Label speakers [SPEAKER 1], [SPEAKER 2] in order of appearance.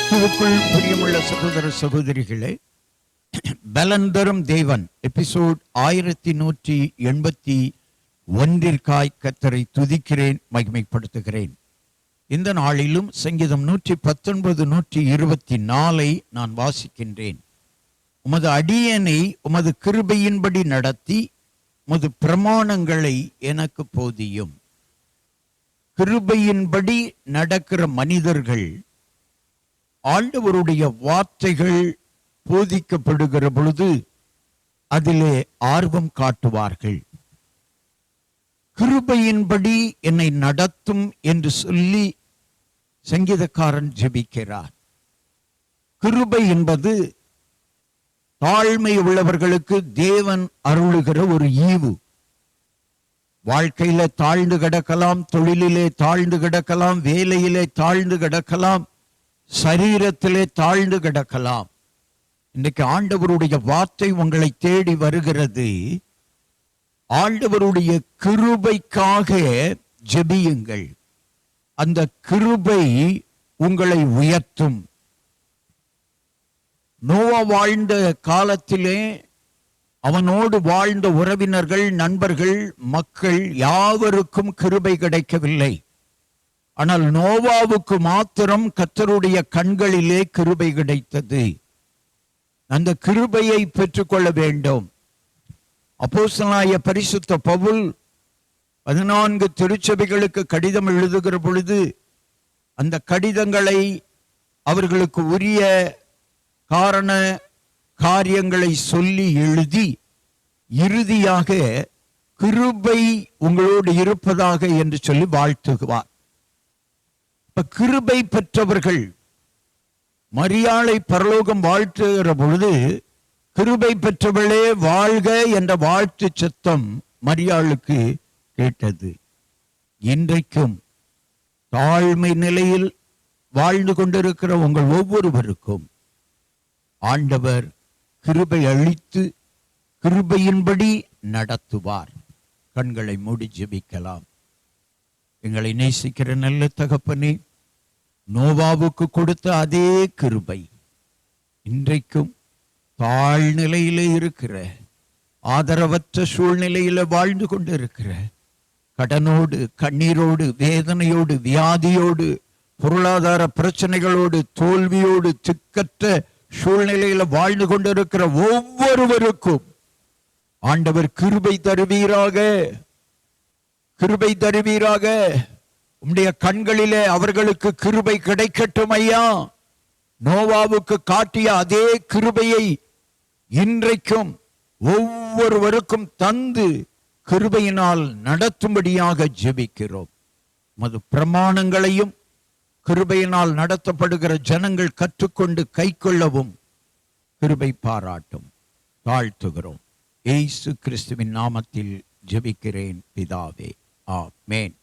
[SPEAKER 1] கிறிஸ்துவுக்குள் பிரியமுள்ள சகோதர சகோதரிகளே, பலன் தரும் தேவன் எபிசோட் 1181 கர்த்தரை துதிக்கிறேன், மகிமைப்படுத்துகிறேன். இந்த நாளிலும் சங்கீதம் 119 124 நான் வாசிக்கின்றேன். உமது அடியேனை உமது கிருபையின்படி நடத்தி உமது பிரமாணங்களை எனக்கு போதியும். கிருபையின்படி நடக்கிற மனிதர்கள் ஆண்டவருடைய வார்த்தைகள் போதிக்கப்படுகிற பொழுது அதிலே ஆர்வம் காட்டுவார்கள். கிருபையின்படி என்னை நடத்தும் என்று சொல்லி சங்கீதக்காரன் ஜெபிக்கிறார். கிருபை என்பது தாழ்மை உள்ளவர்களுக்கு தேவன் அருளுகிற ஒரு ஈவு. வாழ்க்கையில தாழ்ந்து கிடக்கலாம், தொழிலிலே தாழ்ந்து கிடக்கலாம், வேலையிலே தாழ்ந்து கிடக்கலாம், சரீரத்திலே தாழ்ந்து கிடக்கலாம். இன்றைக்கு ஆண்டவருடைய வார்த்தை உங்களை தேடி வருகிறது. ஆண்டவருடைய கிருபைக்காக ஜெபியுங்கள். அந்த கிருபை உங்களை உயர்த்தும். நோவா வாழ்ந்த காலத்திலே அவனோடு வாழ்ந்த உறவினர்கள், நண்பர்கள், மக்கள் யாவருக்கும் கிருபை கிடைக்கவில்லை. ஆனால் நோவாவுக்கு மாத்திரம் கர்த்தருடைய கண்களிலே கிருபை கிடைத்தது. அந்த கிருபையை பெற்றுக்கொள்ள வேண்டும். அப்போஸ்தலனாகிய பரிசுத்த பவுல் 14 திருச்சபைகளுக்கு கடிதம் எழுதுகிற பொழுது அந்த கடிதங்களை அவர்களுக்கு உரிய காரண காரியங்களை சொல்லி எழுதி இறுதியாக கிருபை உங்களோடு இருப்பதாக என்று சொல்லி வாழ்த்துவார். கிருபை பெற்றவர்கள் மரியாளை பரலோகம் வாழ்த்துகிற பொழுது கிருபை பெற்றவளே வாழ்க என்ற வாழ்த்து சத்தம் மரியாளுக்கு கேட்டது. இன்றைக்கும் தாழ்மை நிலையில் வாழ்ந்து கொண்டிருக்கிற உங்கள் ஒவ்வொருவருக்கும் ஆண்டவர் கிருபை அளித்து கிருபையின்படி நடத்துவார். கண்களை மூடி ஜெபிக்கலாம். எங்களை நேசிக்கிற நல்ல தகப்பனே, நோவாவுக்கு கொடுத்த அதே கிருபை இன்றைக்கும் தாழ்நிலையிலே இருக்கிற, ஆதரவற்ற சூழ்நிலையில வாழ்ந்து கொண்டிருக்கிற, கடனோடு, கண்ணீரோடு, வேதனையோடு, வியாதியோடு, பொருளாதார பிரச்சனைகளோடு, தோல்வியோடு, திக்கற்ற சூழ்நிலையில வாழ்ந்து கொண்டிருக்கிற ஒவ்வொருவருக்கும் ஆண்டவர் கிருபை தருவீராக, கிருபை தருவீராக. உம்முடைய கண்களிலே அவர்களுக்கு கிருபை கிடைக்கட்டும் ஐயா. நோவாவுக்கு காட்டிய அதே கிருபையை இன்றைக்கும் ஒவ்வொருவருக்கும் தந்து கிருபையினால் நடத்தும்படியாக ஜெபிக்கிறோம். மது பிரமாணங்களையும் கிருபையினால் நடத்தப்படுகிற ஜனங்கள் கற்றுக்கொண்டு கைக்கொள்ளவும் கிருபை பாராட்டும். தாழ்த்துகிறோம். இயேசு கிறிஸ்துவின் நாமத்தில் ஜெபிக்கிறேன் பிதாவே, ஆமென்.